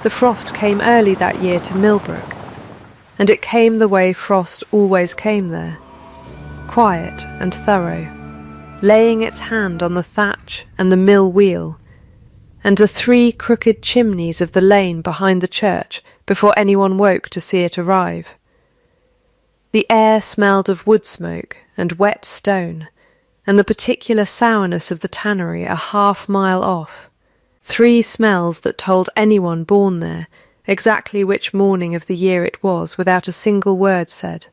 The frost came early that year to Millbrook, and it came the way frost always came there, quiet and thorough, laying its hand on the thatch and the mill wheel, and the 3 crooked chimneys of the lane behind the church before anyone woke to see it arrive. The air smelled of wood smoke and wet stone, and the particular sourness of the tannery a half-mile off. 3 smells that told anyone born there exactly which morning of the year it was without a single word said.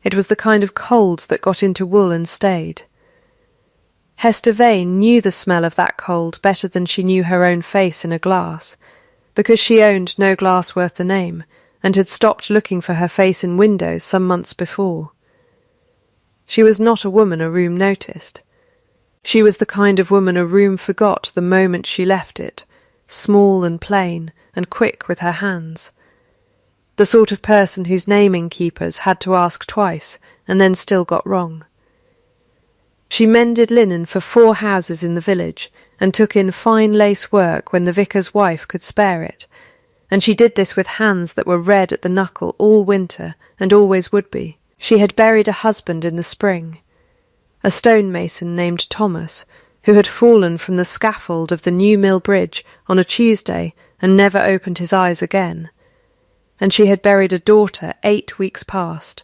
It was the kind of cold that got into wool and stayed. Hester Vane knew the smell of that cold better than she knew her own face in a glass, because she owned no glass worth the name, and had stopped looking for her face in windows some months before. She was not a woman a room noticed. She was the kind of woman a room forgot the moment she left it, small and plain and quick with her hands. The sort of person whose naming keepers had to ask twice and then still got wrong. She mended linen for 4 houses in the village and took in fine lace work when the vicar's wife could spare it, and she did this with hands that were red at the knuckle all winter and always would be. She had buried a husband in the spring, a stonemason named Thomas, who had fallen from the scaffold of the New Mill Bridge on a Tuesday and never opened his eyes again. And she had buried a daughter 8 weeks past,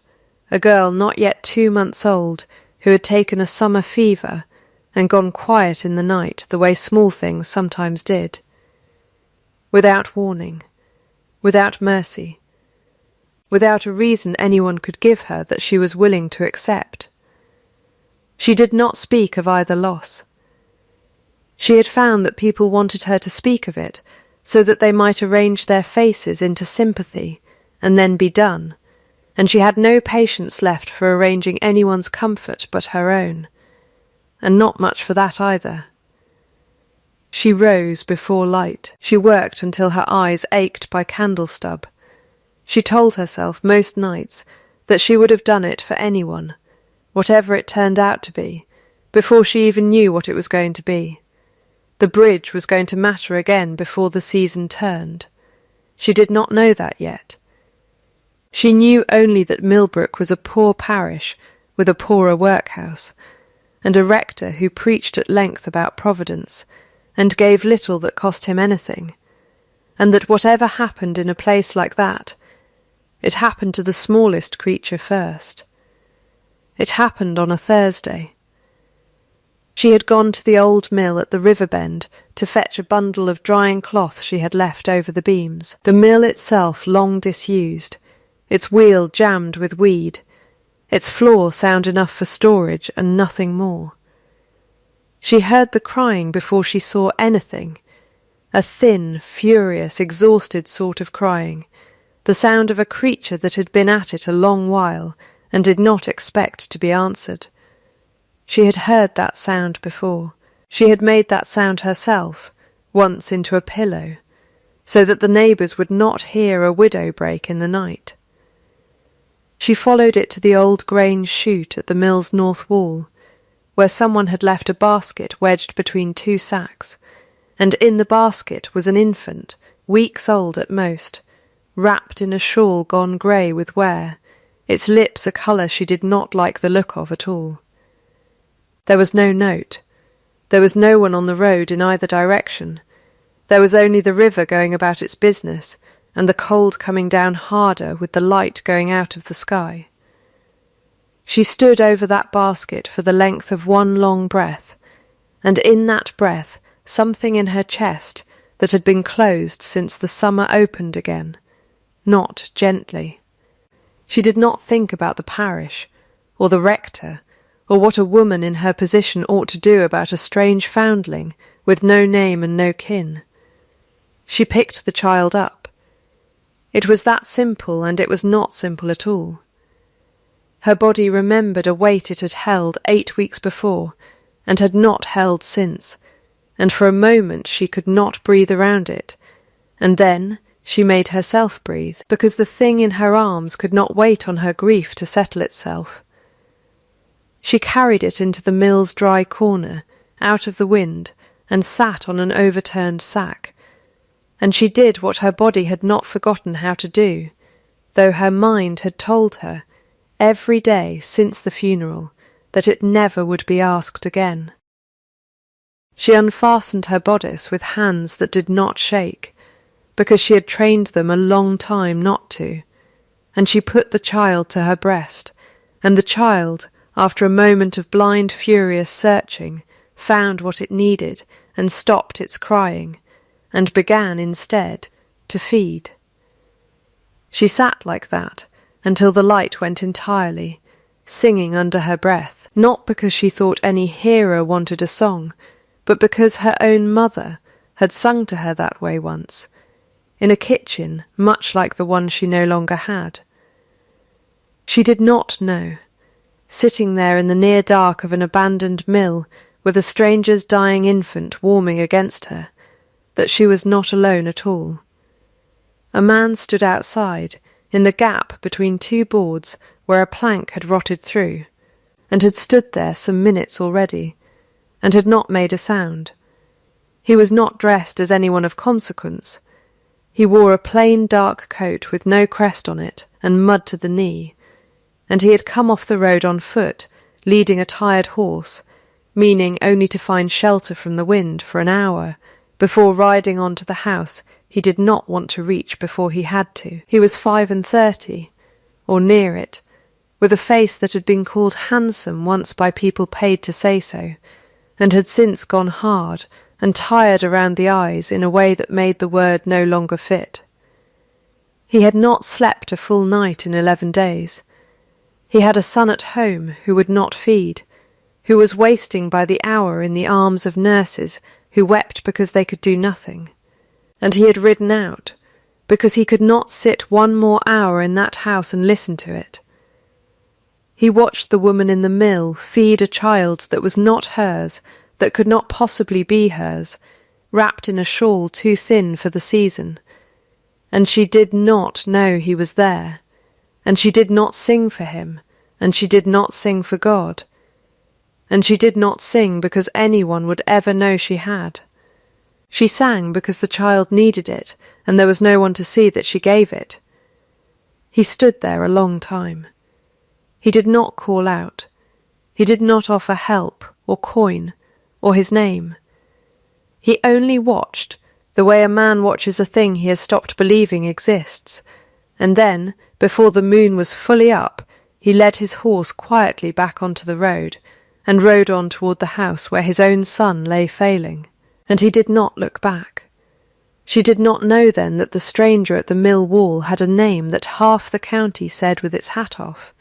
a girl not yet 2 months old, who had taken a summer fever and gone quiet in the night the way small things sometimes did. Without warning, without mercy, without a reason anyone could give her that she was willing to accept. She did not speak of either loss. She had found that people wanted her to speak of it so that they might arrange their faces into sympathy and then be done, and she had no patience left for arranging anyone's comfort but her own, and not much for that either. She rose before light. She worked until her eyes ached by candle stub. She told herself most nights that she would have done it for anyone, whatever it turned out to be, before she even knew what it was going to be. The bridge was going to matter again before the season turned. She did not know that yet. She knew only that Millbrook was a poor parish with a poorer workhouse, and a rector who preached at length about Providence, and gave little that cost him anything, and that whatever happened in a place like that, it happened to the smallest creature first. It happened on a Thursday. She had gone to the old mill at the river bend to fetch a bundle of drying cloth she had left over the beams, the mill itself long disused, its wheel jammed with weed, its floor sound enough for storage and nothing more. She heard the crying before she saw anything, a thin, furious, exhausted sort of crying, the sound of a creature that had been at it a long while and did not expect to be answered. She had heard that sound before. She had made that sound herself, once into a pillow, so that the neighbours would not hear a widow break in the night. She followed it to the old grange chute at the mill's north wall, where someone had left a basket wedged between 2 sacks, and in the basket was an infant, weeks old at most, wrapped in a shawl gone grey with wear, its lips a colour she did not like the look of at all. There was no note. There was no one on the road in either direction. There was only the river going about its business, and the cold coming down harder with the light going out of the sky. She stood over that basket for the length of one long breath, and in that breath something in her chest that had been closed since the summer opened again, not gently. She did not think about the parish, or the rector, or what a woman in her position ought to do about a strange foundling with no name and no kin. She picked the child up. It was that simple, and it was not simple at all. Her body remembered a weight it had held 8 weeks before, and had not held since, and for a moment she could not breathe around it, and then she made herself breathe, because the thing in her arms could not wait on her grief to settle itself. She carried it into the mill's dry corner, out of the wind, and sat on an overturned sack, and she did what her body had not forgotten how to do, though her mind had told her, every day since the funeral, that it never would be asked again. She unfastened her bodice with hands that did not shake, because she had trained them a long time not to, and she put the child to her breast, and the child, after a moment of blind, furious searching, found what it needed and stopped its crying, and began instead to feed. She sat like that until the light went entirely, singing under her breath, not because she thought any hearer wanted a song, but because her own mother had sung to her that way once, in a kitchen much like the one she no longer had. She did not know, sitting there in the near dark of an abandoned mill with a stranger's dying infant warming against her, that she was not alone at all. A man stood outside, in the gap between two boards where a plank had rotted through, and had stood there some minutes already, and had not made a sound. He was not dressed as anyone of consequence. He wore a plain dark coat with no crest on it, and mud to the knee, and he had come off the road on foot, leading a tired horse, meaning only to find shelter from the wind for an hour, before riding on to the house he did not want to reach before he had to. He was 35, or near it, with a face that had been called handsome once by people paid to say so, and had since gone hard and tired around the eyes in a way that made the word no longer fit. He had not slept a full night in 11 days. He had a son at home who would not feed, who was wasting by the hour in the arms of nurses who wept because they could do nothing, and he had ridden out because he could not sit one more hour in that house and listen to it. He watched the woman in the mill feed a child that was not hers, that could not possibly be hers, wrapped in a shawl too thin for the season, and she did not know he was there, and she did not sing for him, and she did not sing for God, and she did not sing because anyone would ever know she had. She sang because the child needed it, and there was no one to see that she gave it. He stood there a long time. He did not call out. He did not offer help, or coin, or his name. He only watched, the way a man watches a thing he has stopped believing exists, and then, before the moon was fully up, he led his horse quietly back onto the road, and rode on toward the house where his own son lay failing, and he did not look back. She did not know then that the stranger at the mill wall had a name that half the county said with its hat off.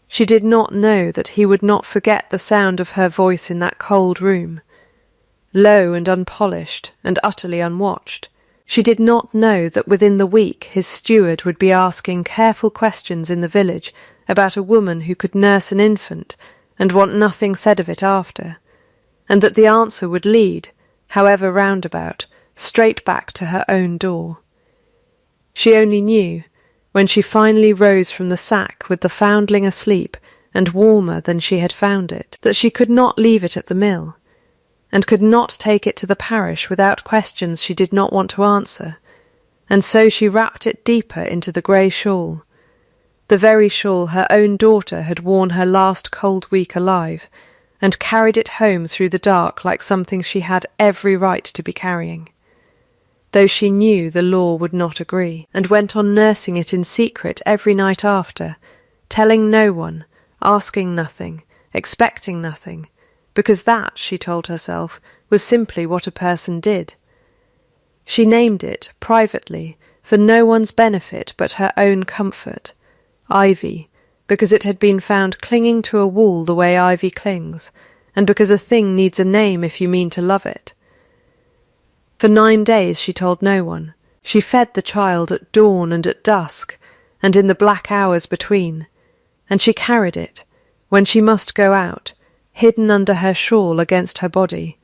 She did not know that he would not forget the sound of her voice in that cold room, low and unpolished and utterly unwatched. She did not know that within the week his steward would be asking careful questions in the village about a woman who could nurse an infant and want nothing said of it after, and that the answer would lead, however roundabout, straight back to her own door. She only knew, when she finally rose from the sack with the foundling asleep and warmer than she had found it, that she could not leave it at the mill, and could not take it to the parish without questions she did not want to answer, and so she wrapped it deeper into the grey shawl, the very shawl her own daughter had worn her last cold week alive, and carried it home through the dark like something she had every right to be carrying, though she knew the law would not agree, and went on nursing it in secret every night after, telling no one, asking nothing, expecting nothing, because that, she told herself, was simply what a person did. She named it, privately, for no one's benefit but her own comfort, Ivy, because it had been found clinging to a wall the way ivy clings, and because a thing needs a name if you mean to love it. For 9 days she told no one. She fed the child at dawn and at dusk, and in the black hours between, and she carried it, when she must go out, hidden under her shawl against her body,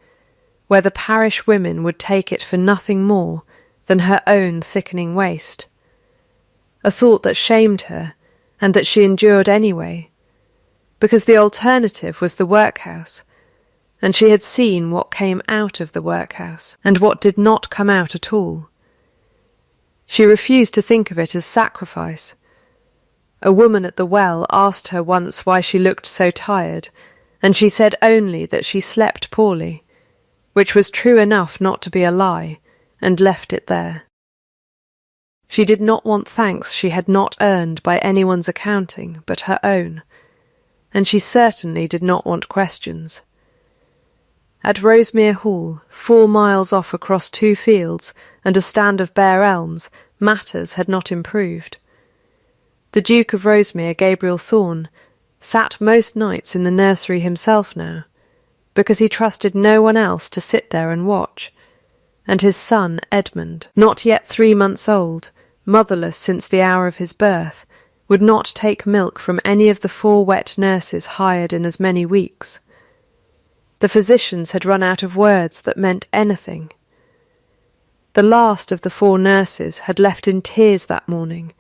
where the parish women would take it for nothing more than her own thickening waist. A thought that shamed her, and that she endured anyway, because the alternative was the workhouse, and she had seen what came out of the workhouse, and what did not come out at all. She refused to think of it as sacrifice. A woman at the well asked her once why she looked so tired, and she said only that she slept poorly, which was true enough not to be a lie, and left it there. She did not want thanks she had not earned by anyone's accounting but her own, and she certainly did not want questions. At Rosemere Hall, 4 miles off across 2 fields and a stand of bare elms, matters had not improved. The Duke of Rosemere, Gabriel Thorne, sat most nights in the nursery himself now, because he trusted no one else to sit there and watch, and his son Edmund, not yet 3 months old, motherless since the hour of his birth, would not take milk from any of the 4 wet nurses hired in as many weeks. The physicians had run out of words that meant anything. The last of the 4 nurses had left in tears that morning,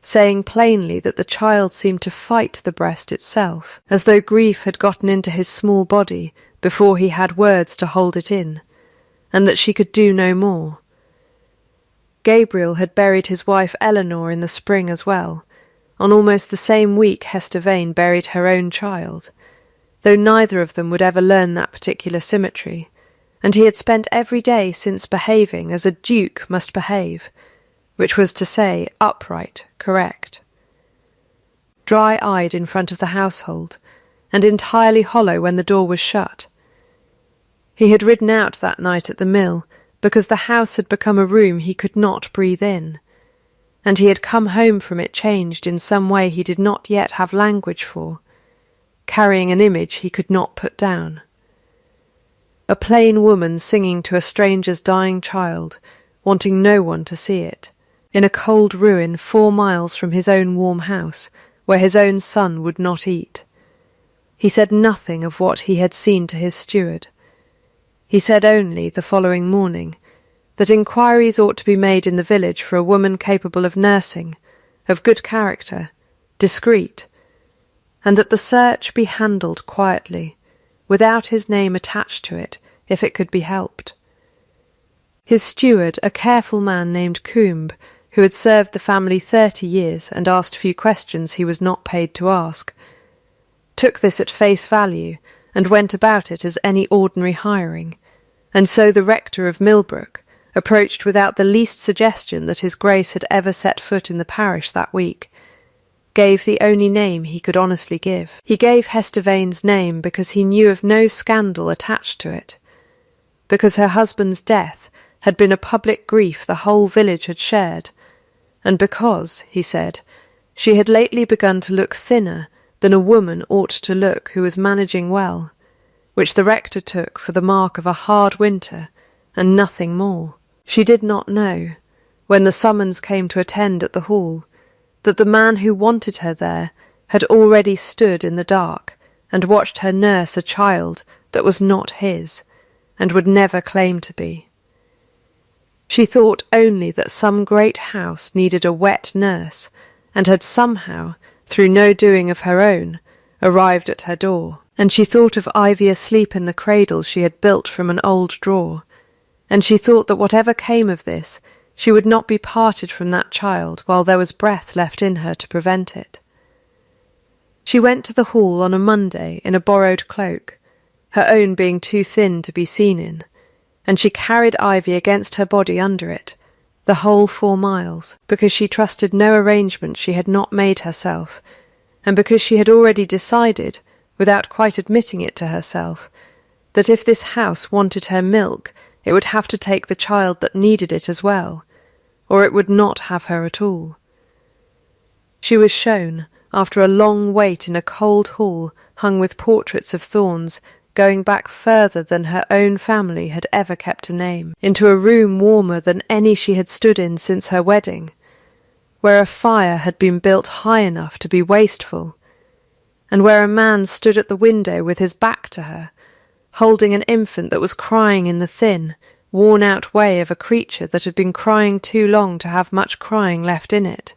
saying plainly that the child seemed to fight the breast itself, as though grief had gotten into his small body before he had words to hold it in, and that she could do no more. Gabriel had buried his wife Eleanor in the spring as well, on almost the same week Hester Vane buried her own child, though neither of them would ever learn that particular symmetry, and he had spent every day since behaving as a duke must behave, which was to say upright, correct. Dry-eyed in front of the household, and entirely hollow when the door was shut. He had ridden out that night at the mill, because the house had become a room he could not breathe in, and he had come home from it changed in some way he did not yet have language for, carrying an image he could not put down. A plain woman singing to a stranger's dying child, wanting no one to see it, in a cold ruin 4 miles from his own warm house, where his own son would not eat. He said nothing of what he had seen to his steward. He said only, the following morning, that inquiries ought to be made in the village for a woman capable of nursing, of good character, discreet, and that the search be handled quietly, without his name attached to it, if it could be helped. His steward, a careful man named Coombe, who had served the family 30 years and asked few questions he was not paid to ask, took this at face value and went about it as any ordinary hiring, and so the rector of Millbrook approached without the least suggestion that his Grace had ever set foot in the parish that week, gave the only name he could honestly give. He gave Hester Vane's name because he knew of no scandal attached to it, because her husband's death had been a public grief the whole village had shared, and because, he said, she had lately begun to look thinner than a woman ought to look who was managing well, which the rector took for the mark of a hard winter, and nothing more. She did not know, when the summons came to attend at the hall, that the man who wanted her there had already stood in the dark and watched her nurse a child that was not his, and would never claim to be. She thought only that some great house needed a wet nurse, and had somehow, through no doing of her own, arrived at her door, and she thought of Ivy asleep in the cradle she had built from an old drawer, and she thought that whatever came of this, she would not be parted from that child while there was breath left in her to prevent it. She went to the hall on a Monday in a borrowed cloak, her own being too thin to be seen in, and she carried Ivy against her body under it, the whole 4 miles, because she trusted no arrangement she had not made herself, and because she had already decided, without quite admitting it to herself, that if this house wanted her milk, it would have to take the child that needed it as well, or it would not have her at all. She was shown, after a long wait in a cold hall hung with portraits of thorns, going back further than her own family had ever kept a name, into a room warmer than any she had stood in since her wedding, where a fire had been built high enough to be wasteful, and where a man stood at the window with his back to her, holding an infant that was crying in the thin, worn-out way of a creature that had been crying too long to have much crying left in it.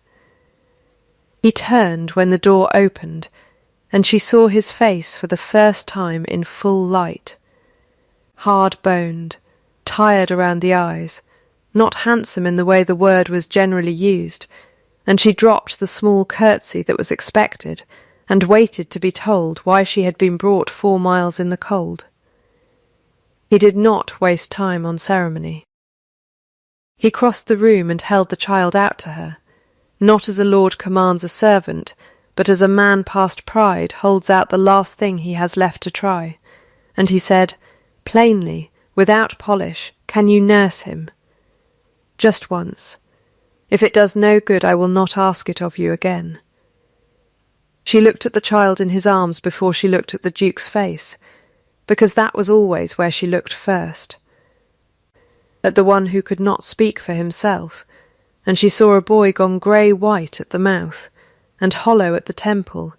He turned when the door opened, and she saw his face for the first time in full light, hard-boned, tired around the eyes, not handsome in the way the word was generally used, and she dropped the small curtsy that was expected and waited to be told why she had been brought 4 miles in the cold. He did not waste time on ceremony. He crossed the room and held the child out to her, not as a lord commands a servant, but as a man past pride holds out the last thing he has left to try, and he said, plainly, without polish, "Can you nurse him?" "Just once. If it does no good, I will not ask it of you again." She looked at the child in his arms before she looked at the Duke's face, because that was always where she looked first. At the one who could not speak for himself, and she saw a boy gone grey-white at the mouth and hollow at the temple,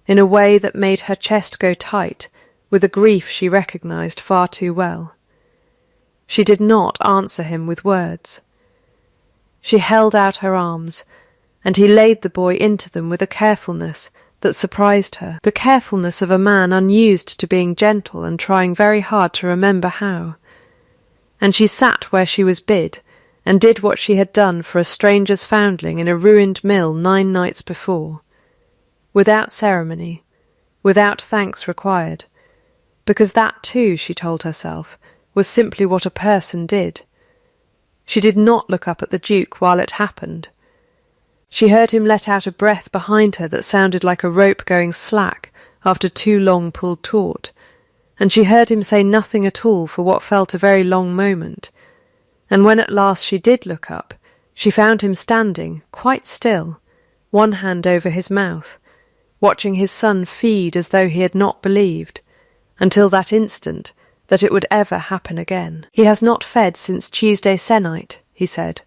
in a way that made her chest go tight with a grief she recognised far too well. She did not answer him with words. She held out her arms, and he laid the boy into them with a carefulness that surprised her, the carefulness of a man unused to being gentle and trying very hard to remember how. And she sat where she was bid, and did what she had done for a stranger's foundling in a ruined mill 9 nights before, without ceremony, without thanks required, because that too, she told herself, was simply what a person did. She did not look up at the Duke while it happened. She heard him let out a breath behind her that sounded like a rope going slack after too long pulled taut, and she heard him say nothing at all for what felt a very long moment, and when at last she did look up, she found him standing, quite still, one hand over his mouth, watching his son feed as though he had not believed, until that instant, that it would ever happen again. "He has not fed since Tuesday se'nnight," he said.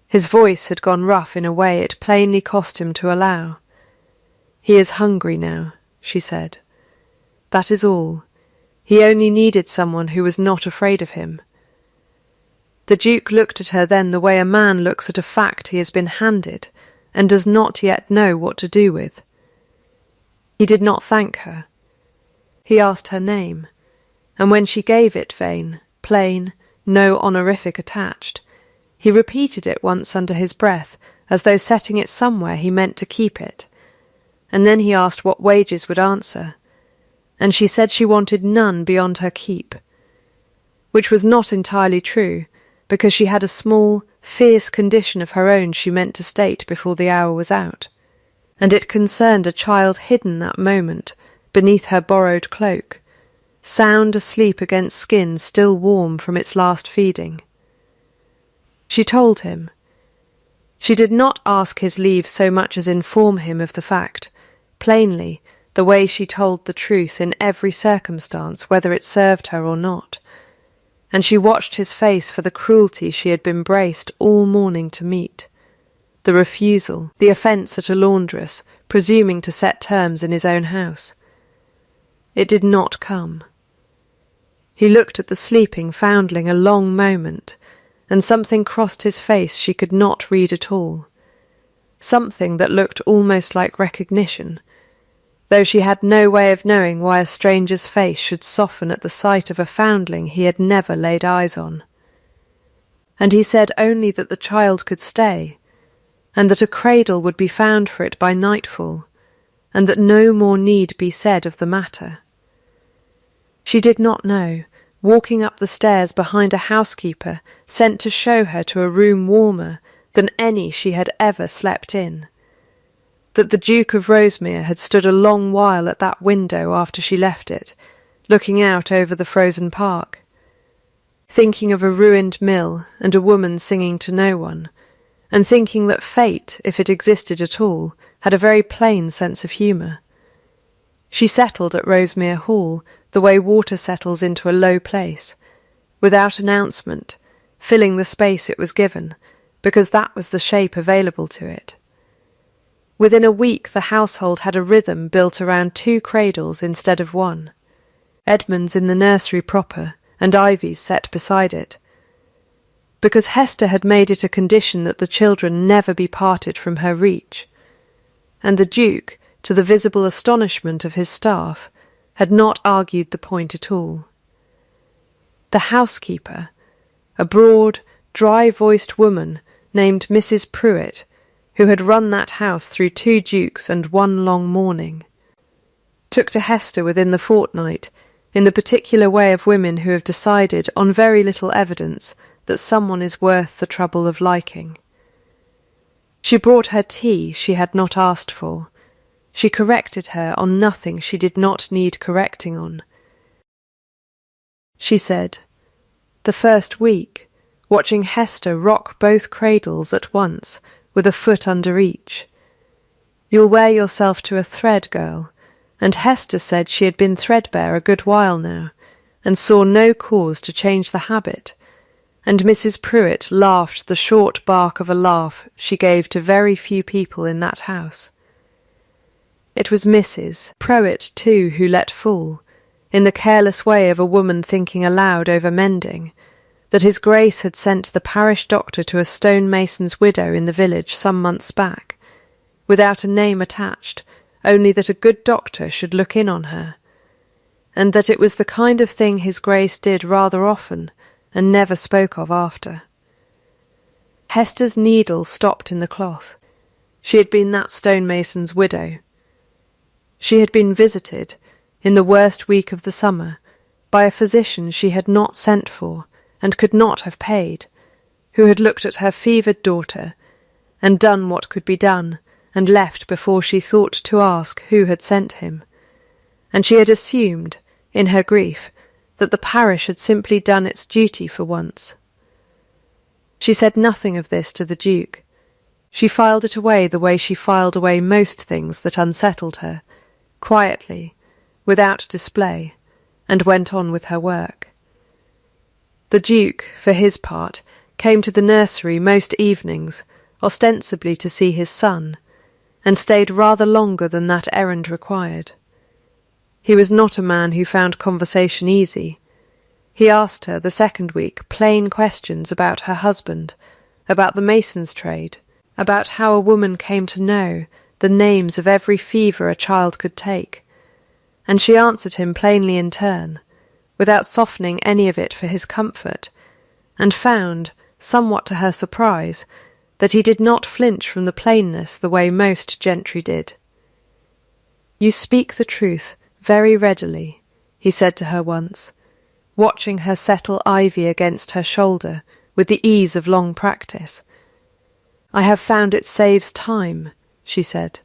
His voice had gone rough in a way it plainly cost him to allow. "He is hungry now," she said. "That is all. He only needed someone who was not afraid of him." The Duke looked at her then the way a man looks at a fact he has been handed and does not yet know what to do with. He did not thank her. He asked her name, and when she gave it vain, plain, no honorific attached, he repeated it once under his breath, as though setting it somewhere he meant to keep it, and then he asked what wages would answer, and she said she wanted none beyond her keep, which was not entirely true, because she had a small, fierce condition of her own she meant to state before the hour was out, and it concerned a child hidden that moment beneath her borrowed cloak, sound asleep against skin still warm from its last feeding. She told him. She did not ask his leave so much as inform him of the fact, plainly, the way she told the truth in every circumstance, whether it served her or not, and she watched his face for the cruelty she had been braced all morning to meet, the refusal, the offence at a laundress, presuming to set terms in his own house. It did not come. He looked at the sleeping foundling a long moment, and something crossed his face she could not read at all, something that looked almost like recognition, though she had no way of knowing why a stranger's face should soften at the sight of a foundling he had never laid eyes on. And he said only that the child could stay, and that a cradle would be found for it by nightfall, and that no more need be said of the matter. She did not know, walking up the stairs behind a housekeeper sent to show her to a room warmer than any she had ever slept in, that the Duke of Rosemere had stood a long while at that window after she left it, looking out over the frozen park, thinking of a ruined mill and a woman singing to no one, and thinking that fate, if it existed at all, had a very plain sense of humour. She settled at Rosemere Hall the way water settles into a low place, without announcement, filling the space it was given, because that was the shape available to it. Within a week the household had a rhythm built around 2 cradles instead of 1, Edmund's in the nursery proper, and Ivy's set beside it, because Hester had made it a condition that the children never be parted from her reach, and the Duke, to the visible astonishment of his staff, had not argued the point at all. The housekeeper, a broad, dry-voiced woman named Mrs. Pruitt, who had run that house through 2 dukes and 1 long mourning, took to Hester within the fortnight, in the particular way of women who have decided on very little evidence that someone is worth the trouble of liking. She brought her tea she had not asked for. She corrected her on nothing she did not need correcting on. She said, the first week, watching Hester rock both cradles at once, with a foot under each, "You'll wear yourself to a thread, girl," and Hester said she had been threadbare a good while now, and saw no cause to change the habit, and Mrs. Pruitt laughed the short bark of a laugh she gave to very few people in that house. It was Mrs. Pruitt, too, who let fall, in the careless way of a woman thinking aloud over mending, that His Grace had sent the parish doctor to a stonemason's widow in the village some months back, without a name attached, only that a good doctor should look in on her, and that it was the kind of thing His Grace did rather often, and never spoke of after. Hester's needle stopped in the cloth. She had been that stonemason's widow. She had been visited, in the worst week of the summer, by a physician she had not sent for, and could not have paid, who had looked at her fevered daughter, and done what could be done, and left before she thought to ask who had sent him, and she had assumed, in her grief, that the parish had simply done its duty for once. She said nothing of this to the Duke. She filed it away the way she filed away most things that unsettled her, quietly, without display, and went on with her work. The Duke, for his part, came to the nursery most evenings, ostensibly to see his son, and stayed rather longer than that errand required. He was not a man who found conversation easy. He asked her, the second week, plain questions about her husband, about the mason's trade, about how a woman came to know the names of every fever a child could take, and she answered him plainly in turn, without softening any of it for his comfort, and found, somewhat to her surprise, that he did not flinch from the plainness the way most gentry did. "You speak the truth very readily," he said to her once, watching her settle ivy against her shoulder with the ease of long practice. "I have found it saves time," she said.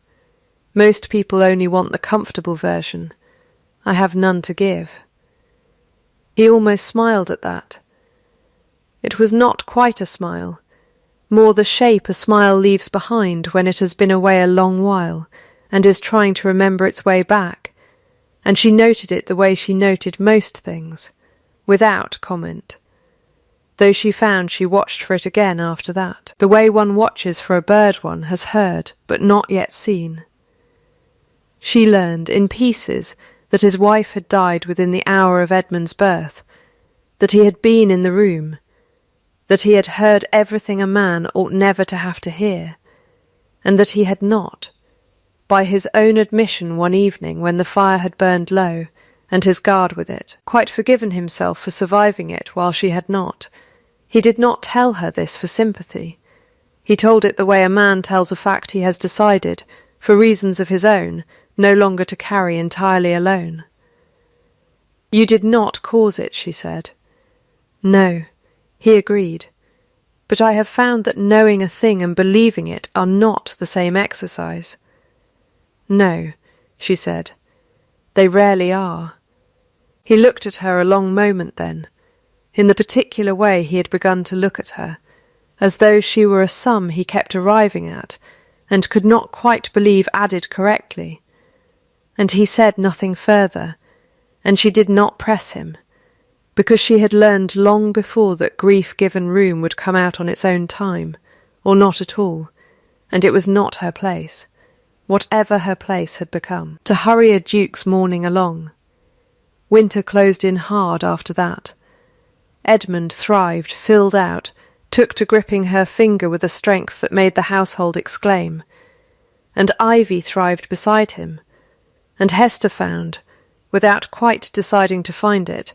"Most people only want the comfortable version. I have none to give." He almost smiled at that. It was not quite a smile, more the shape a smile leaves behind when it has been away a long while and is trying to remember its way back, and she noted it the way she noted most things, without comment, though she found she watched for it again after that, the way one watches for a bird one has heard but not yet seen. She learned, in pieces, that his wife had died within the hour of Edmund's birth, that he had been in the room, that he had heard everything a man ought never to have to hear, and that he had not, by his own admission one evening when the fire had burned low, and his guard with it, quite forgiven himself for surviving it while she had not. He did not tell her this for sympathy. He told it the way a man tells a fact he has decided, for reasons of his own, no longer to carry entirely alone. "You did not cause it," she said. "No," he agreed, "but I have found that knowing a thing and believing it are not the same exercise." "No," she said, "they rarely are." He looked at her a long moment then, in the particular way he had begun to look at her, as though she were a sum he kept arriving at, and could not quite believe added correctly. And he said nothing further, and she did not press him, because she had learned long before that grief given room would come out on its own time, or not at all, and it was not her place, whatever her place had become, to hurry a duke's mourning along. Winter closed in hard after that. Edmund thrived, filled out, took to gripping her finger with a strength that made the household exclaim, and Ivy thrived beside him, and Hester found, without quite deciding to find it,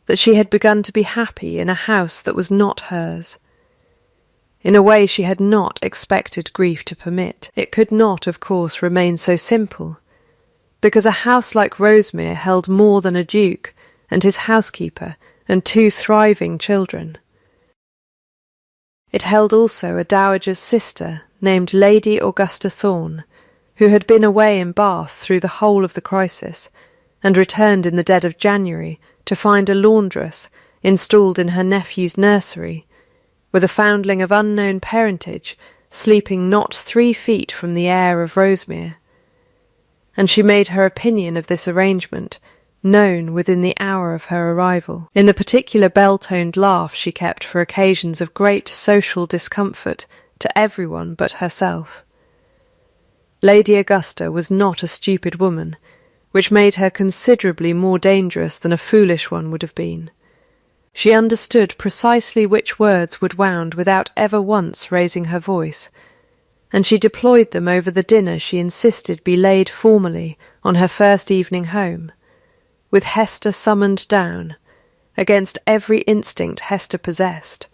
that she had begun to be happy in a house that was not hers. In a way she had not expected grief to permit. It could not, of course, remain so simple, because a house like Rosemere held more than a duke and his housekeeper and 2 thriving children. It held also a dowager's sister named Lady Augusta Thorne, who had been away in Bath through the whole of the crisis, and returned in the dead of January to find a laundress installed in her nephew's nursery, with a foundling of unknown parentage sleeping not 3 feet from the heir of Rosemere. And she made her opinion of this arrangement known within the hour of her arrival, in the particular bell-toned laugh she kept for occasions of great social discomfort to everyone but herself. Lady Augusta was not a stupid woman, which made her considerably more dangerous than a foolish one would have been. She understood precisely which words would wound without ever once raising her voice, and she deployed them over the dinner she insisted be laid formally on her first evening home, with Hester summoned down, against every instinct Hester possessed,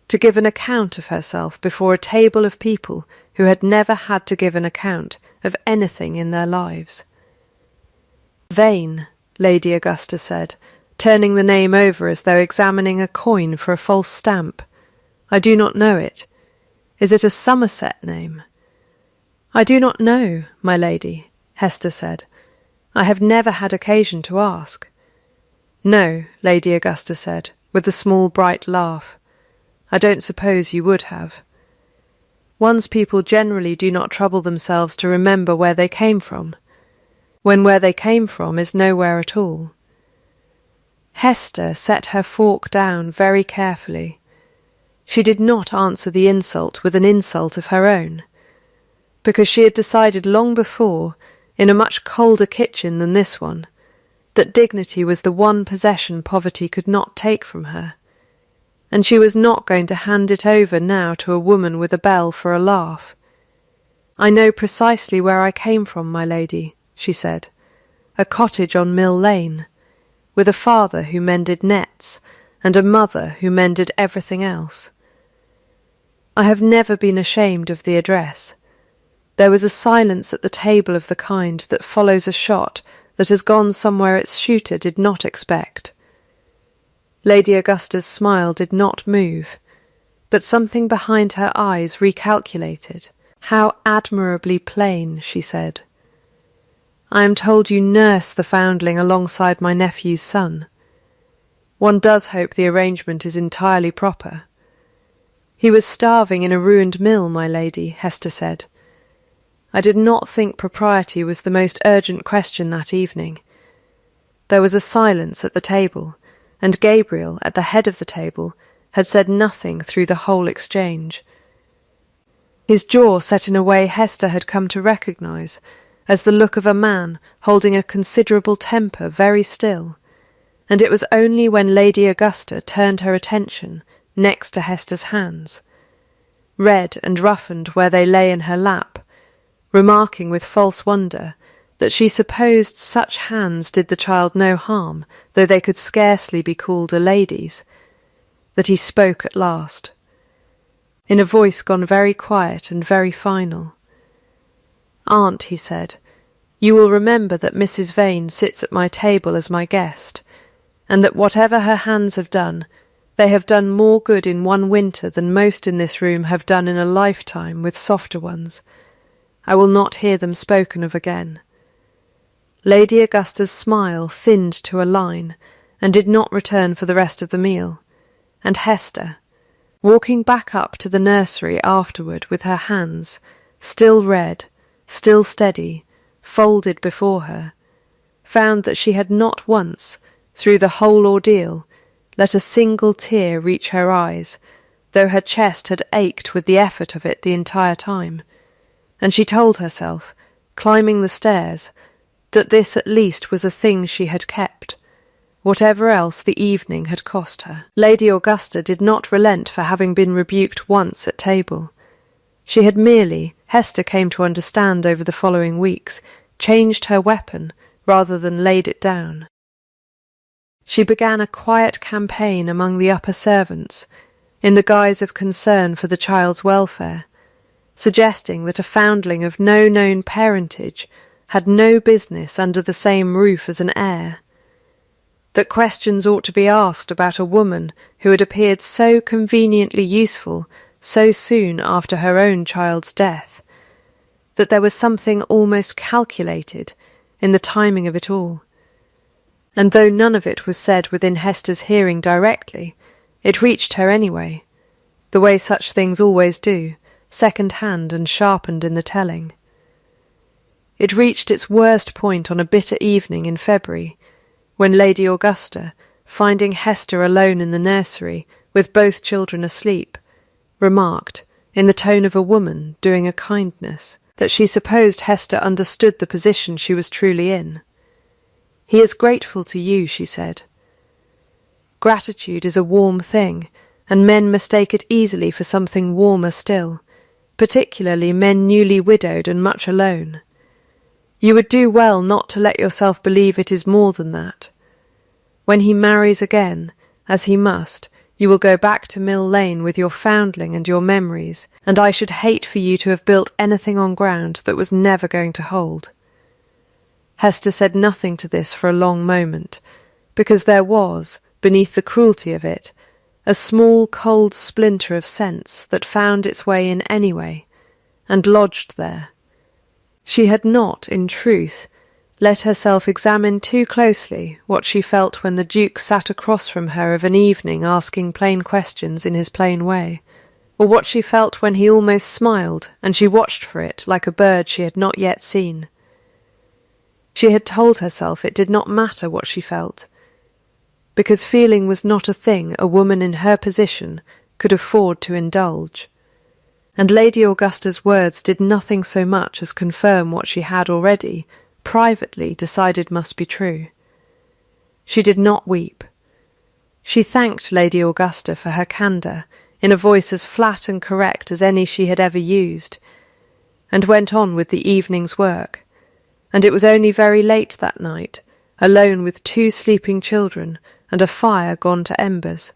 to give an account of herself before a table of people who had never had to give an account of anything in their lives. "Vane," Lady Augusta said, turning the name over as though examining a coin for a false stamp. "I do not know it. Is it a Somerset name?" "I do not know, my lady," Hester said. "I have never had occasion to ask." "No," Lady Augusta said, with a small bright laugh. "I don't suppose you would have. One's people generally do not trouble themselves to remember where they came from, when where they came from is nowhere at all." Hester set her fork down very carefully. She did not answer the insult with an insult of her own, because she had decided long before, in a much colder kitchen than this one, that dignity was the one possession poverty could not take from her, and she was not going to hand it over now to a woman with a bell for a laugh. "I know precisely where I came from, my lady," she said. "A cottage on Mill Lane, with a father who mended nets, and a mother who mended everything else. I have never been ashamed of the address." There was a silence at the table of the kind that follows a shot that has gone somewhere its shooter did not expect. Lady Augusta's smile did not move, but something behind her eyes recalculated. "How admirably plain," she said. "I am told you nurse the foundling alongside my nephew's son. One does hope the arrangement is entirely proper." "He was starving in a ruined mill, my lady," Hester said. "I did not think propriety was the most urgent question that evening." There was a silence at the table, and Gabriel, at the head of the table, had said nothing through the whole exchange. His jaw set in a way Hester had come to recognise as the look of a man holding a considerable temper very still, and it was only when Lady Augusta turned her attention next to Hester's hands, red and roughened where they lay in her lap, remarking with false wonder that she supposed such hands did the child no harm, though they could scarcely be called a lady's, that he spoke at last, in a voice gone very quiet and very final. "Aunt," he said, "you will remember that Mrs. Vane sits at my table as my guest, and that whatever her hands have done, they have done more good in one winter than most in this room have done in a lifetime with softer ones. I will not hear them spoken of again." Lady Augusta's smile thinned to a line, and did not return for the rest of the meal, and Hester, walking back up to the nursery afterward with her hands, still red, still steady, folded before her, found that she had not once, through the whole ordeal, let a single tear reach her eyes, though her chest had ached with the effort of it the entire time, and she told herself, climbing the stairs, that this at least was a thing she had kept, whatever else the evening had cost her. Lady Augusta did not relent for having been rebuked once at table. She had merely, Hester came to understand over the following weeks, changed her weapon rather than laid it down. She began a quiet campaign among the upper servants, in the guise of concern for the child's welfare, suggesting that a foundling of no known parentage had no business under the same roof as an heir, that questions ought to be asked about a woman who had appeared so conveniently useful so soon after her own child's death, that there was something almost calculated in the timing of it all. And though none of it was said within Hester's hearing directly, it reached her anyway, the way such things always do, second-hand and sharpened in the telling. It reached its worst point on a bitter evening in February, when Lady Augusta, finding Hester alone in the nursery, with both children asleep, remarked, in the tone of a woman doing a kindness, that she supposed Hester understood the position she was truly in. "He is grateful to you," she said. Gratitude is a warm thing, and men mistake it easily for something warmer still, particularly men newly widowed and much alone. You would do well not to let yourself believe it is more than that. When he marries again, as he must, you will go back to Mill Lane with your foundling and your memories, and I should hate for you to have built anything on ground that was never going to hold. Hester said nothing to this for a long moment, because there was, beneath the cruelty of it, a small cold splinter of sense that found its way in anyway, and lodged there. She had not, in truth, let herself examine too closely what she felt when the Duke sat across from her of an evening asking plain questions in his plain way, or what she felt when he almost smiled and she watched for it like a bird she had not yet seen. She had told herself it did not matter what she felt, because feeling was not a thing a woman in her position could afford to indulge. And Lady Augusta's words did nothing so much as confirm what she had already, privately, decided must be true. She did not weep. She thanked Lady Augusta for her candour, in a voice as flat and correct as any she had ever used, and went on with the evening's work, and it was only very late that night, alone with 2 sleeping children and a fire gone to embers,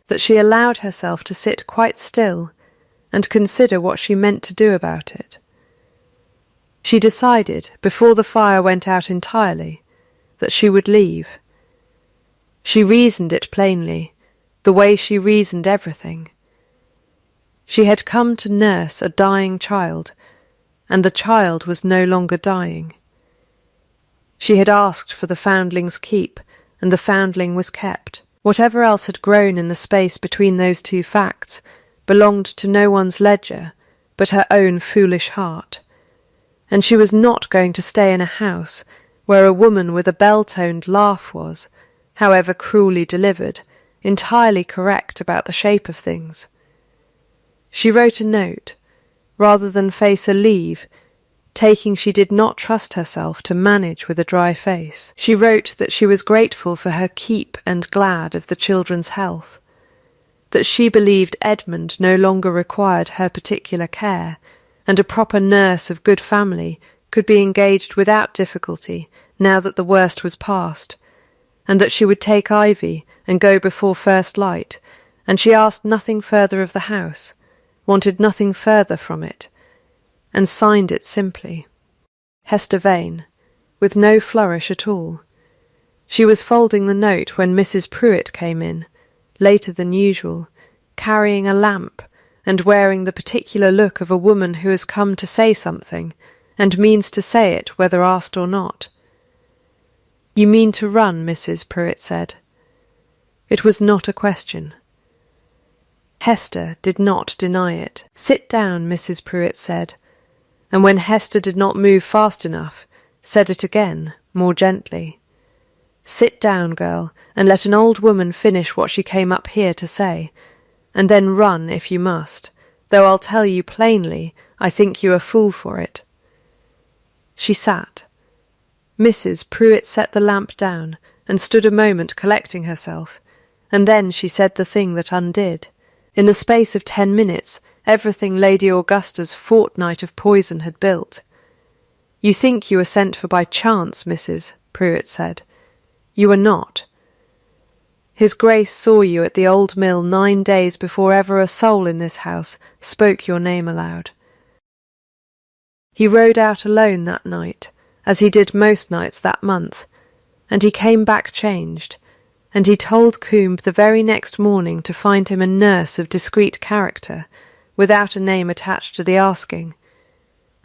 that she allowed herself to sit quite still and consider what she meant to do about it. She decided, before the fire went out entirely, that she would leave. She reasoned it plainly, the way she reasoned everything. She had come to nurse a dying child, and the child was no longer dying. She had asked for the foundling's keep, and the foundling was kept. Whatever else had grown in the space between those 2 facts belonged to no one's ledger but her own foolish heart, and she was not going to stay in a house where a woman with a bell-toned laugh was, however cruelly delivered, entirely correct about the shape of things. She wrote a note, rather than face a leave, taking she did not trust herself to manage with a dry face. She wrote that she was grateful for her keep and glad of the children's health, that she believed Edmund no longer required her particular care, and a proper nurse of good family could be engaged without difficulty now that the worst was past, and that she would take Ivy and go before first light, and she asked nothing further of the house, wanted nothing further from it, and signed it simply. Hester Vane, with no flourish at all. She was folding the note when Mrs. Pruitt came in, later than usual, carrying a lamp and wearing the particular look of a woman who has come to say something, and means to say it whether asked or not. "You mean to run," Mrs. Pruitt said. It was not a question. Hester did not deny it. "Sit down," Mrs. Pruitt said, and when Hester did not move fast enough, said it again, more gently. "Sit down, girl, and let an old woman finish what she came up here to say, and then run if you must, though I'll tell you plainly I think you a fool for it." She sat. Mrs. Pruitt set the lamp down and stood a moment collecting herself, and then she said the thing that undid. In the space of 10 minutes, everything Lady Augusta's fortnight of poison had built. "You think you were sent for by chance, Mrs." Pruitt said. "You are not. His Grace saw you at the old mill 9 days before ever a soul in this house spoke your name aloud. He rode out alone that night, as he did most nights that month, and he came back changed, and he told Coombe the very next morning to find him a nurse of discreet character, without a name attached to the asking.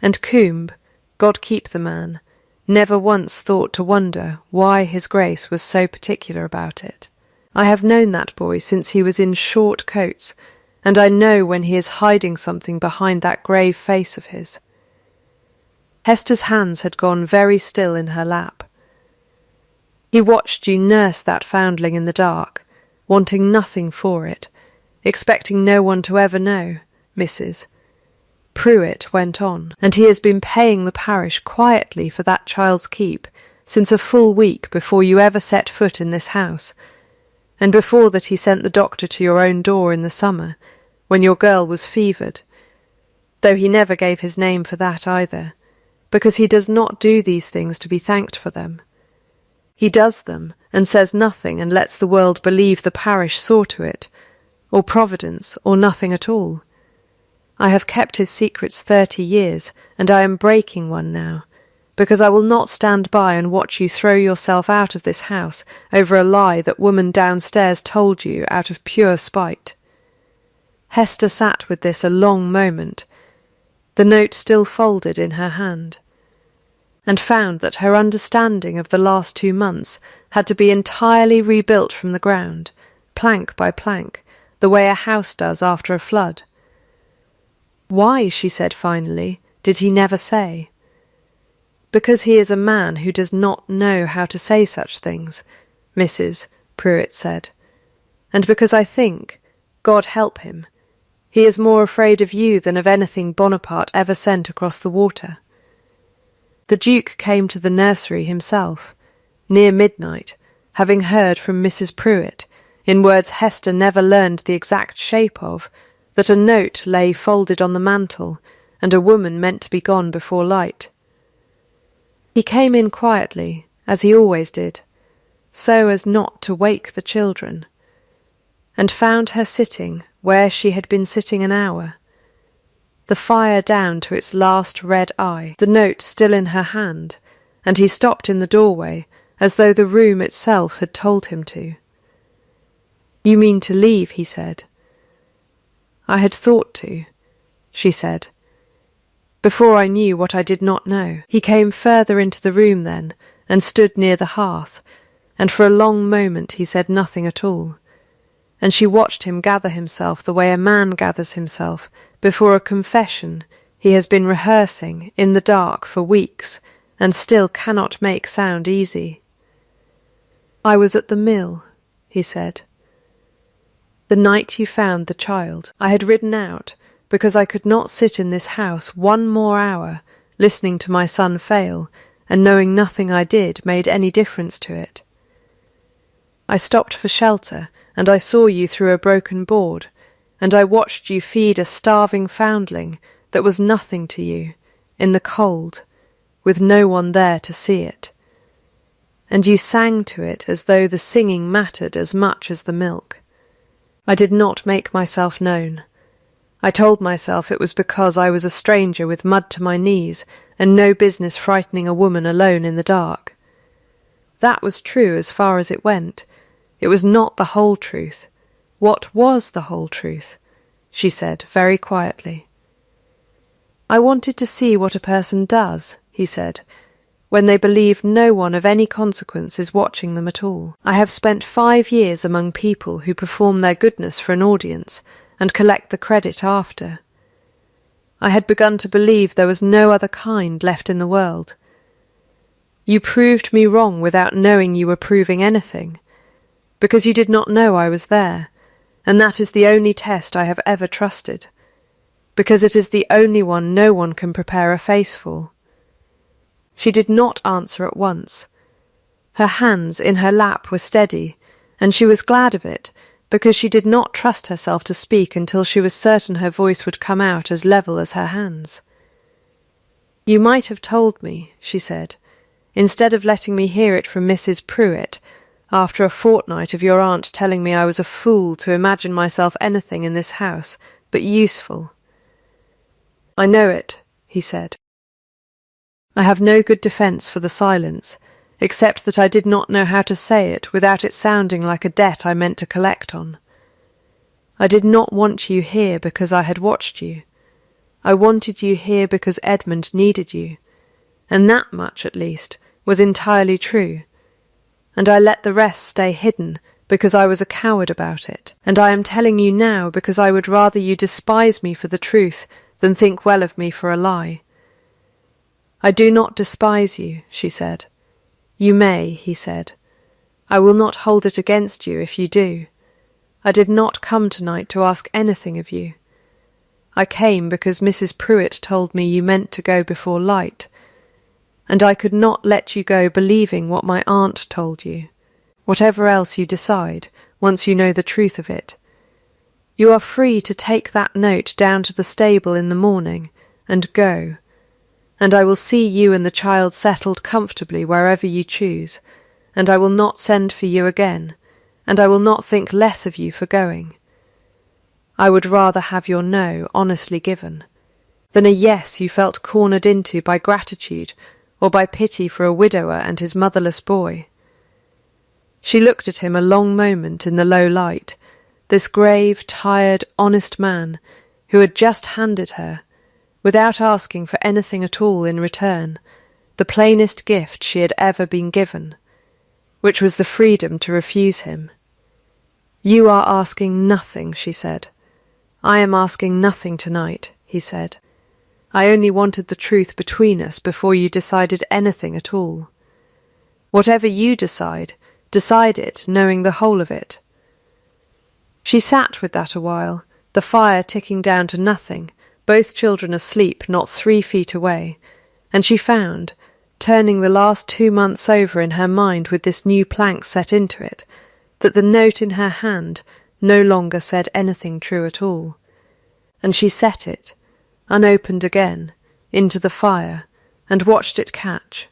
And Coombe, God keep the man, never once thought to wonder why His Grace was so particular about it. I have known that boy since he was in short coats, and I know when he is hiding something behind that grave face of his. Hester's hands had gone very still in her lap. He watched you nurse that foundling in the dark, wanting nothing for it, expecting no one to ever know, Mrs. Pruitt went on, and he has been paying the parish quietly for that child's keep since a full week before you ever set foot in this house, and before that he sent the doctor to your own door in the summer, when your girl was fevered, though he never gave his name for that either, because he does not do these things to be thanked for them. He does them, and says nothing, and lets the world believe the parish saw to it, or Providence, or nothing at all. I have kept his secrets 30 years, and I am breaking one now, because I will not stand by and watch you throw yourself out of this house over a lie that woman downstairs told you out of pure spite. Hester sat with this a long moment, the note still folded in her hand, and found that her understanding of the last 2 months had to be entirely rebuilt from the ground, plank by plank, the way a house does after a flood. Why, she said finally, did he never say? Because he is a man who does not know how to say such things, Mrs. Pruitt said, and because I think, God help him, he is more afraid of you than of anything Bonaparte ever sent across the water. The Duke came to the nursery himself, near midnight, having heard from Mrs. Pruitt, in words Hester never learned the exact shape of, that a note lay folded on the mantel, and a woman meant to be gone before light. He came in quietly, as he always did, so as not to wake the children, and found her sitting where she had been sitting an hour, the fire down to its last red eye, the note still in her hand, and he stopped in the doorway, as though the room itself had told him to. "You mean to leave," he said. "I had thought to," she said, "before I knew what I did not know." He came further into the room then, and stood near the hearth, and for a long moment he said nothing at all, and she watched him gather himself the way a man gathers himself before a confession he has been rehearsing in the dark for weeks, and still cannot make sound easy. "I was at the mill," he said. "The night you found the child, I had ridden out, because I could not sit in this house 1 more hour, listening to my son fail, and knowing nothing I did made any difference to it. I stopped for shelter, and I saw you through a broken board, and I watched you feed a starving foundling that was nothing to you, in the cold, with no one there to see it. And you sang to it as though the singing mattered as much as the milk. I did not make myself known. I told myself it was because I was a stranger with mud to my knees and no business frightening a woman alone in the dark. That was true as far as it went. It was not the whole truth. What was the whole truth? She said very quietly. I wanted to see what a person does, he said, when they believe no one of any consequence is watching them at all. I have spent 5 years among people who perform their goodness for an audience and collect the credit after. I had begun to believe there was no other kind left in the world. You proved me wrong without knowing you were proving anything, because you did not know I was there, and that is the only test I have ever trusted, because it is the only one no one can prepare a face for. She did not answer at once. Her hands in her lap were steady, and she was glad of it, because she did not trust herself to speak until she was certain her voice would come out as level as her hands. You might have told me, she said, instead of letting me hear it from Mrs. Pruitt, after a fortnight of your aunt telling me I was a fool to imagine myself anything in this house but useful." "I know it," he said. I have no good defence for the silence, except that I did not know how to say it without it sounding like a debt I meant to collect on. I did not want you here because I had watched you. I wanted you here because Edmund needed you, and that much, at least, was entirely true. And I let the rest stay hidden because I was a coward about it, and I am telling you now because I would rather you despise me for the truth than think well of me for a lie." "I do not despise you," she said. "You may," he said. "I will not hold it against you if you do. I did not come tonight to ask anything of you. I came because Mrs. Pruitt told me you meant to go before light, and I could not let you go believing what my aunt told you. Whatever else you decide, once you know the truth of it. You are free to take that note down to the stable in the morning and go, and I will see you and the child settled comfortably wherever you choose, and I will not send for you again, and I will not think less of you for going. I would rather have your no honestly given, than a yes you felt cornered into by gratitude or by pity for a widower and his motherless boy." She looked at him a long moment in the low light, this grave, tired, honest man who had just handed her, without asking for anything at all in return, the plainest gift she had ever been given, which was the freedom to refuse him. "You are asking nothing," she said. "I am asking nothing tonight," he said. "I only wanted the truth between us before you decided anything at all. Whatever you decide, decide it knowing the whole of it." She sat with that a while, the fire ticking down to nothing, both children asleep not 3 feet away, and she found, turning the last 2 months over in her mind with this new plank set into it, that the note in her hand no longer said anything true at all, and she set it, unopened again, into the fire, and watched it catch.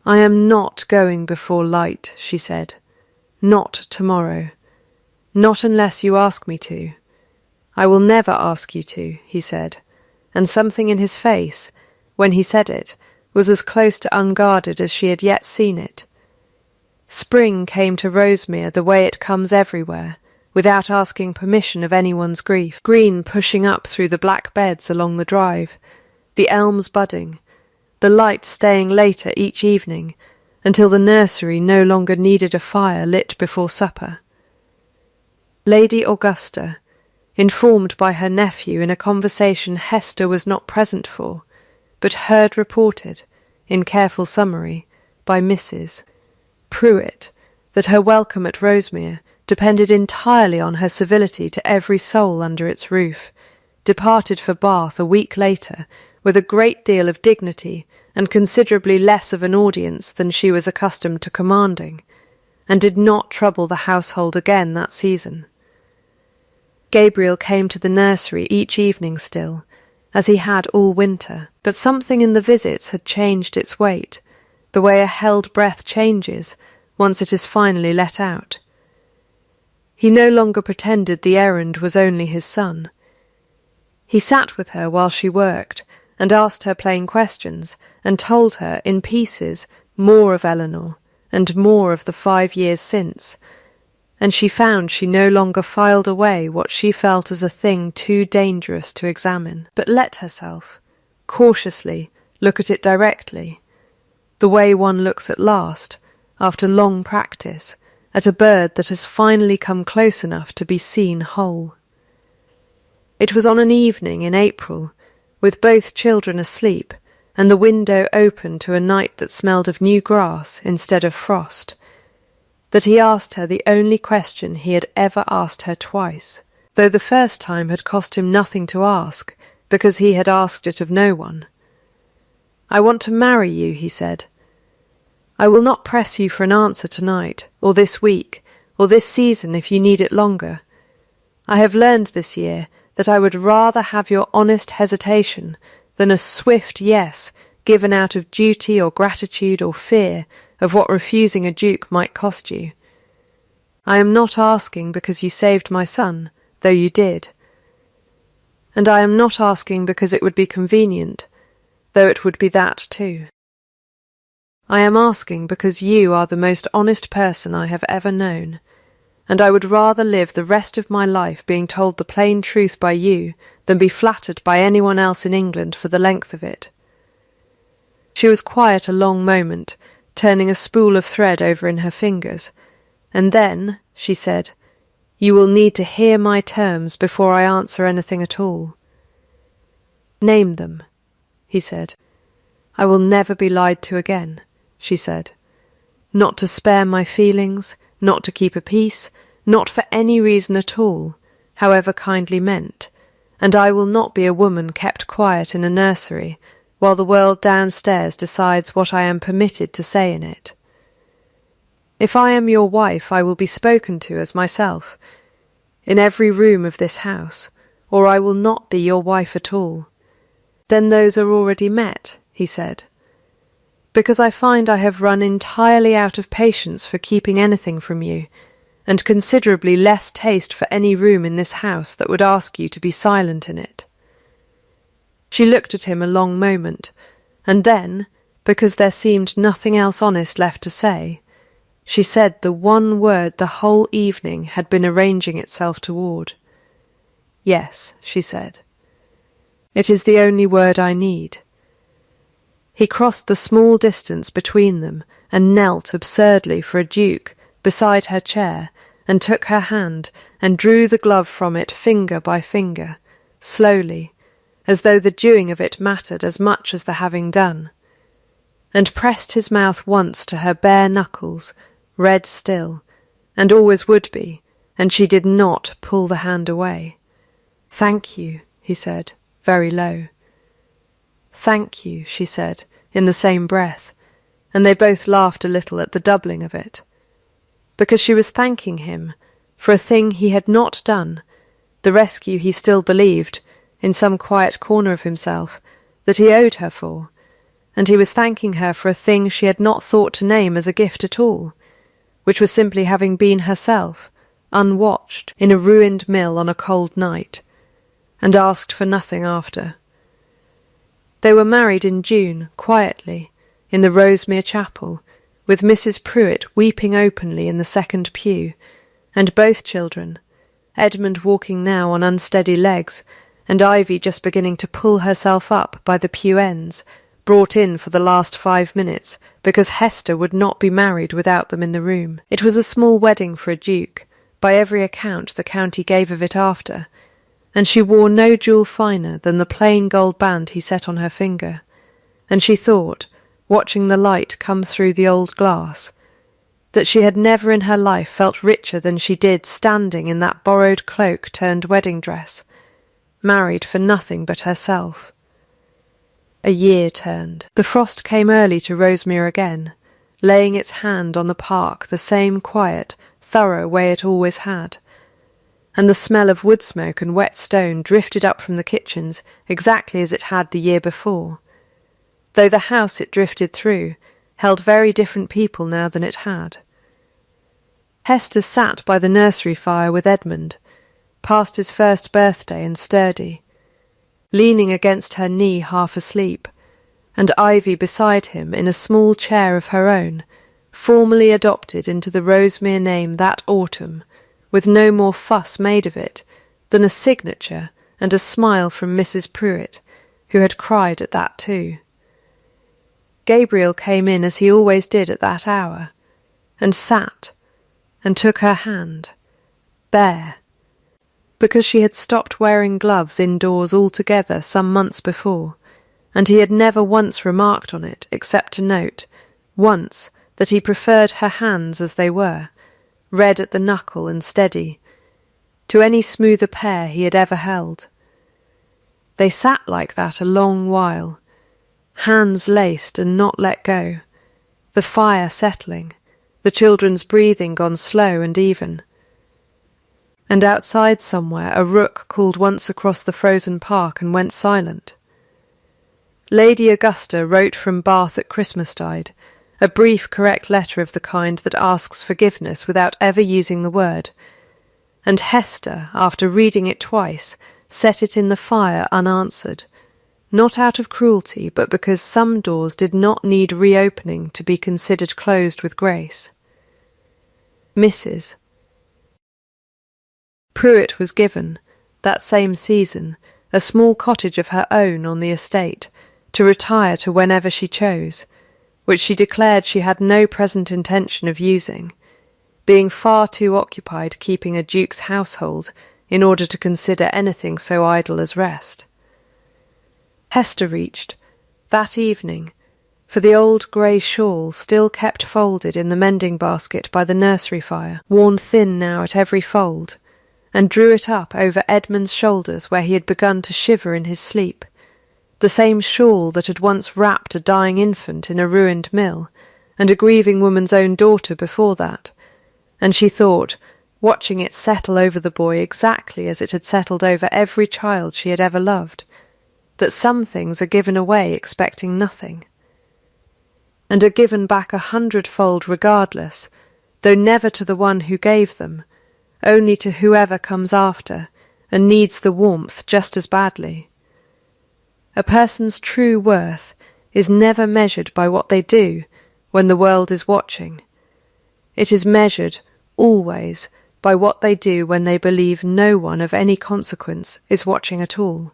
"I am not going before light," she said. "Not tomorrow. Not unless you ask me to. I will never ask you to," he said, and something in his face, when he said it, was as close to unguarded as she had yet seen it. Spring came to Rosemere the way it comes everywhere, without asking permission of anyone's grief. Green pushing up through the black beds along the drive, the elms budding, the light staying later each evening, until the nursery no longer needed a fire lit before supper. Lady Augusta, informed by her nephew in a conversation Hester was not present for, but heard reported, in careful summary, by Mrs. Pruitt, that her welcome at Rosemere depended entirely on her civility to every soul under its roof, departed for Bath a week later with a great deal of dignity and considerably less of an audience than she was accustomed to commanding, and did not trouble the household again that season. Gabriel came to the nursery each evening still, as he had all winter, but something in the visits had changed its weight, the way a held breath changes once it is finally let out. He no longer pretended the errand was only his son. He sat with her while she worked, and asked her plain questions, and told her, in pieces, more of Eleanor, and more of the 5 years since, and she found she no longer filed away what she felt as a thing too dangerous to examine, but let herself, cautiously, look at it directly, the way one looks at last, after long practice, at a bird that has finally come close enough to be seen whole. It was on an evening in April, with both children asleep, and the window open to a night that smelled of new grass instead of frost, that he asked her the only question he had ever asked her twice, though the first time had cost him nothing to ask, because he had asked it of no one. "I want to marry you," he said. "I will not press you for an answer tonight, or this week, or this season if you need it longer. I have learned this year that I would rather have your honest hesitation than a swift yes given out of duty or gratitude or fear of what refusing a duke might cost you. I am not asking because you saved my son, though you did. And I am not asking because it would be convenient, though it would be that too. I am asking because you are the most honest person I have ever known, and I would rather live the rest of my life being told the plain truth by you than be flattered by anyone else in England for the length of it. She was quiet a long moment, turning a spool of thread over in her fingers, and then, she said, "You will need to hear my terms before I answer anything at all." "Name them," he said. "I will never be lied to again," she said. "Not to spare my feelings, not to keep a peace, not for any reason at all, however kindly meant, and I will not be a woman kept quiet in a nursery while the world downstairs decides what I am permitted to say in it. If I am your wife, I will be spoken to as myself, in every room of this house, or I will not be your wife at all." "Then those are already met," he said. "Because I find I have run entirely out of patience for keeping anything from you, and considerably less taste for any room in this house that would ask you to be silent in it." She looked at him a long moment, and then, because there seemed nothing else honest left to say, she said the one word the whole evening had been arranging itself toward. "Yes," she said. "It is the only word I need." He crossed the small distance between them and knelt absurdly for a duke beside her chair and took her hand and drew the glove from it finger by finger, slowly, as though the doing of it mattered as much as the having done, and pressed his mouth once to her bare knuckles, red still, and always would be, and she did not pull the hand away. "Thank you," he said, very low. "Thank you," she said, in the same breath, and they both laughed a little at the doubling of it, because she was thanking him for a thing he had not done, the rescue he still believed, in some quiet corner of himself, that he owed her for, and he was thanking her for a thing she had not thought to name as a gift at all, which was simply having been herself, unwatched, in a ruined mill on a cold night, and asked for nothing after. They were married in June, quietly, in the Rosemere Chapel, with Mrs. Pruitt weeping openly in the second pew, and both children, Edmund walking now on unsteady legs, and Ivy just beginning to pull herself up by the pew ends, brought in for the last 5 minutes, because Hester would not be married without them in the room. It was a small wedding for a duke, by every account the county gave of it after, and she wore no jewel finer than the plain gold band he set on her finger, and she thought, watching the light come through the old glass, that she had never in her life felt richer than she did standing in that borrowed cloak turned wedding dress, married for nothing but herself. A year turned. The frost came early to Rosemere again, laying its hand on the park the same quiet, thorough way it always had, and the smell of wood smoke and wet stone drifted up from the kitchens exactly as it had the year before, though the house it drifted through held very different people now than it had. Hester sat by the nursery fire with Edmund, past his first birthday and sturdy, leaning against her knee half asleep, and Ivy beside him in a small chair of her own, formally adopted into the Rosemere name that autumn, with no more fuss made of it than a signature and a smile from Mrs. Pruitt, who had cried at that too. Gabriel came in as he always did at that hour, and sat, and took her hand, bare, because she had stopped wearing gloves indoors altogether some months before, and he had never once remarked on it except to note, once, that he preferred her hands as they were, red at the knuckle and steady, to any smoother pair he had ever held. They sat like that a long while, hands laced and not let go, the fire settling, the children's breathing gone slow and even. And outside somewhere a rook called once across the frozen park and went silent. Lady Augusta wrote from Bath at Christmastide, a brief, correct letter of the kind that asks forgiveness without ever using the word. And Hester, after reading it twice, set it in the fire unanswered, not out of cruelty, but because some doors did not need reopening to be considered closed with grace. Mrs. Pruitt was given, that same season, a small cottage of her own on the estate, to retire to whenever she chose, which she declared she had no present intention of using, being far too occupied keeping a duke's household in order to consider anything so idle as rest. Hester reached, that evening, for the old grey shawl still kept folded in the mending basket by the nursery fire, worn thin now at every fold, and drew it up over Edmund's shoulders where he had begun to shiver in his sleep, the same shawl that had once wrapped a dying infant in a ruined mill, and a grieving woman's own daughter before that, and she thought, watching it settle over the boy exactly as it had settled over every child she had ever loved, that some things are given away expecting nothing, and are given back 100-fold regardless, though never to the one who gave them, only to whoever comes after, and needs the warmth just as badly. A person's true worth is never measured by what they do when the world is watching. It is measured, always, by what they do when they believe no one of any consequence is watching at all.